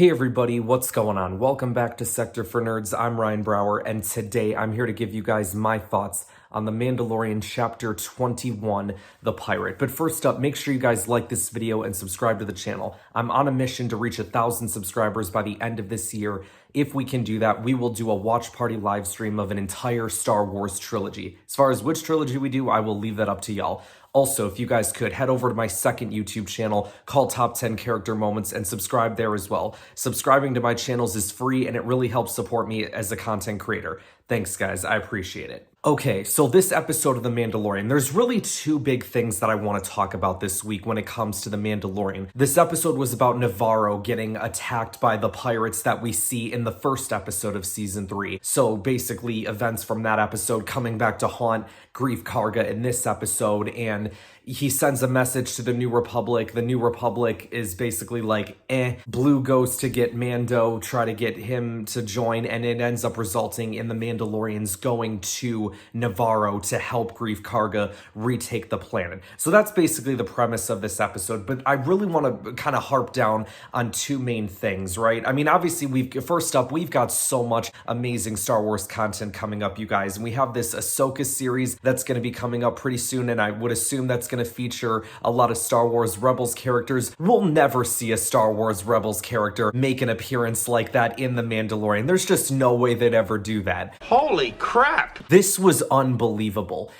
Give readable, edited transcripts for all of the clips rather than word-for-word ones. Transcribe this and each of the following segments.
Hey everybody, what's going on? Welcome back to Sector for Nerds. I'm Ryan Brower, and today I'm here to give you guys my thoughts on the Mandalorian Chapter 21, The Pirate. But first up, make sure you guys like this video and subscribe to the channel. I'm on a mission to reach 1,000 subscribers by the end of this year. If we can do that, we will do a watch party live stream of an entire Star Wars trilogy. As far as which trilogy we do, I will leave that up to y'all. Also, if you guys could, head over to my second YouTube channel called Top 10 Character Moments and subscribe there as well. Subscribing to my channels is free and it really helps support me as a content creator. Thanks guys, I appreciate it. Okay, so this episode of The Mandalorian, there's really two big things that I want to talk about this week when it comes to The Mandalorian. This episode was about Navarro getting attacked by the pirates that we see in the first episode of Season 3. So basically, events from that episode coming back to haunt Greef Karga in this episode, and he sends a message to the New Republic. The New Republic is basically like, Blue goes to get Mando, try to get him to join, and it ends up resulting in the Mandalorians going to Navarro to help Greef Karga retake the planet. So that's basically the premise of this episode, but I really want to kind of harp down on two main things, right? I mean, obviously, first up, we've got so much amazing Star Wars content coming up, you guys, and we have this Ahsoka series that's going to be coming up pretty soon, and I would assume that's going to feature a lot of Star Wars Rebels characters. We'll never see a Star Wars Rebels character make an appearance like that in The Mandalorian. There's just no way they'd ever do that. Holy crap! This was unbelievable.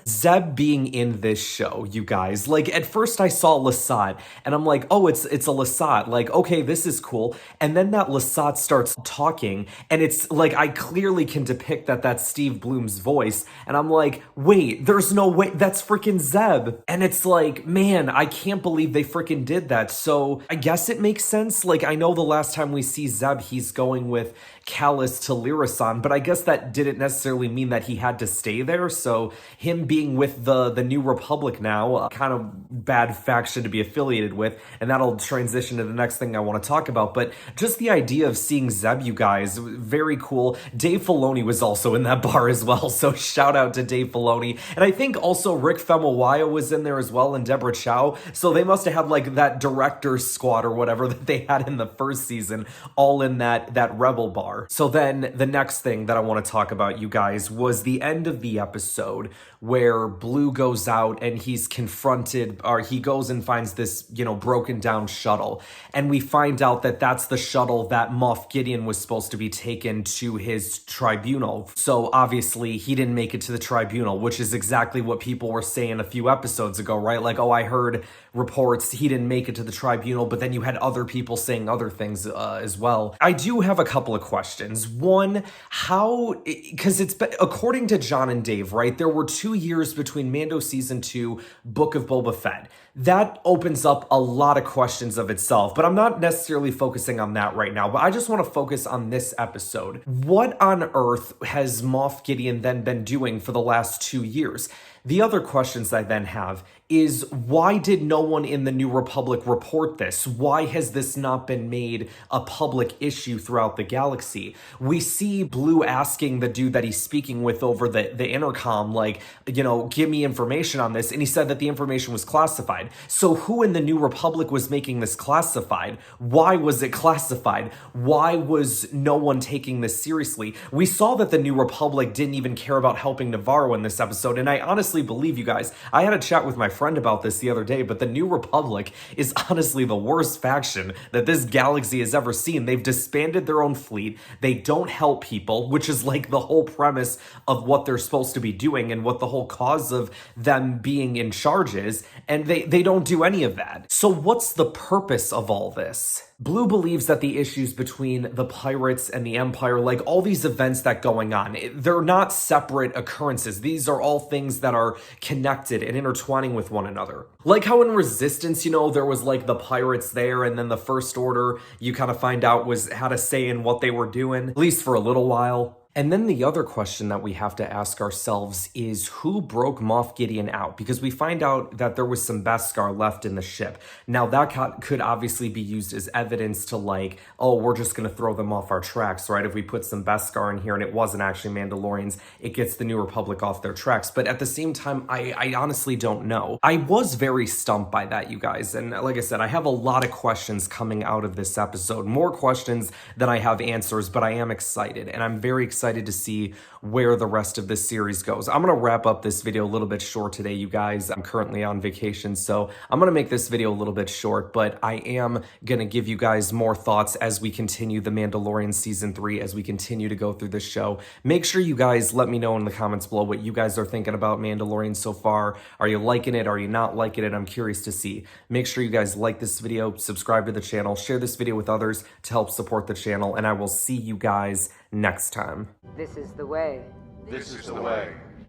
Zeb being in this show, you guys. Like, at first I saw Lasat, and I'm like, oh, it's a Lasat. Like, okay, this is cool. And then that Lasat starts talking, and it's like, I clearly can depict that that's Steve Bloom's voice, and I'm like, wait, there's no way, that's freaking Zeb. And it's like, man, I can't believe they freaking did that. So I guess it makes sense. Like, I know the last time we see Zeb, he's going with Callus to Lyrasan, but I guess that didn't necessarily mean that he had to stay there. So him being with the New Republic now, kind of bad faction to be affiliated with, and that'll transition to the next thing I want to talk about. But just the idea of seeing Zeb, you guys, very cool. Dave Filoni was also in that bar as well, so shout out to Dave Filoni. And I think also Rick Famuyiwa was in there as well, and Deborah Chow. So they must have had like that director's squad or whatever that they had in the first season, all in that Rebel bar. So then the next thing that I want to talk about, you guys, was the end of the episode where Blue goes out and he's confronted, or he goes and finds this, broken down shuttle. And we find out that that's the shuttle that Moff Gideon was supposed to be taken to his tribunal. So obviously he didn't make it to the tribunal, which is exactly what people were saying a few episodes ago, right? Like, oh, I heard reports he didn't make it to the tribunal, but then you had other people saying other things as well. I do have a couple of questions. One, because according to John and Dave, right, there were 2 years between Mando Season 2, Book of Boba Fett. That opens up a lot of questions of itself, but I'm not necessarily focusing on that right now, but I just want to focus on this episode. What on earth has Moff Gideon then been doing for the last 2 years? The other questions I then have is, why did no one in the New Republic report this? Why has this not been made a public issue throughout the galaxy? We see Blue asking the dude that he's speaking with over the intercom, like, give me information on this, and he said that the information was classified. So who in the New Republic was making this classified? Why was it classified? Why was no one taking this seriously? We saw that the New Republic didn't even care about helping Navarro in this episode, and I honestly believe, you guys, I had a chat with my friend about this the other day, but the New Republic is honestly the worst faction that this galaxy has ever seen. They've disbanded their own fleet. They don't help people, which is like the whole premise of what they're supposed to be doing and what the whole cause of them being in charge is, and they don't do any of that. So what's the purpose of all this? Blue believes that the issues between the pirates and the Empire, like all these events that going on, they're not separate occurrences. These are all things that are connected and intertwining with one another. Like how in Resistance, there was like the pirates there, and then the First Order, you kind of find out had a say in what they were doing, at least for a little while. And then the other question that we have to ask ourselves is who broke Moff Gideon out? Because we find out that there was some Beskar left in the ship. Now that could obviously be used as evidence to like, oh, we're just going to throw them off our tracks, right? If we put some Beskar in here and it wasn't actually Mandalorians, it gets the New Republic off their tracks. But at the same time, I honestly don't know. I was very stumped by that, you guys. And like I said, I have a lot of questions coming out of this episode. More questions than I have answers, but I am excited. And I'm very excited to see where the rest of this series goes. I'm going to wrap up this video a little bit short today, you guys. I'm currently on vacation, so I'm going to make this video a little bit short, but I am going to give you guys more thoughts as we continue The Mandalorian Season 3, as we continue to go through this show. Make sure you guys let me know in the comments below what you guys are thinking about Mandalorian so far. Are you liking it? Are you not liking it? I'm curious to see. Make sure you guys like this video, subscribe to the channel, share this video with others to help support the channel, and I will see you guys next time. This is the way. This is the way.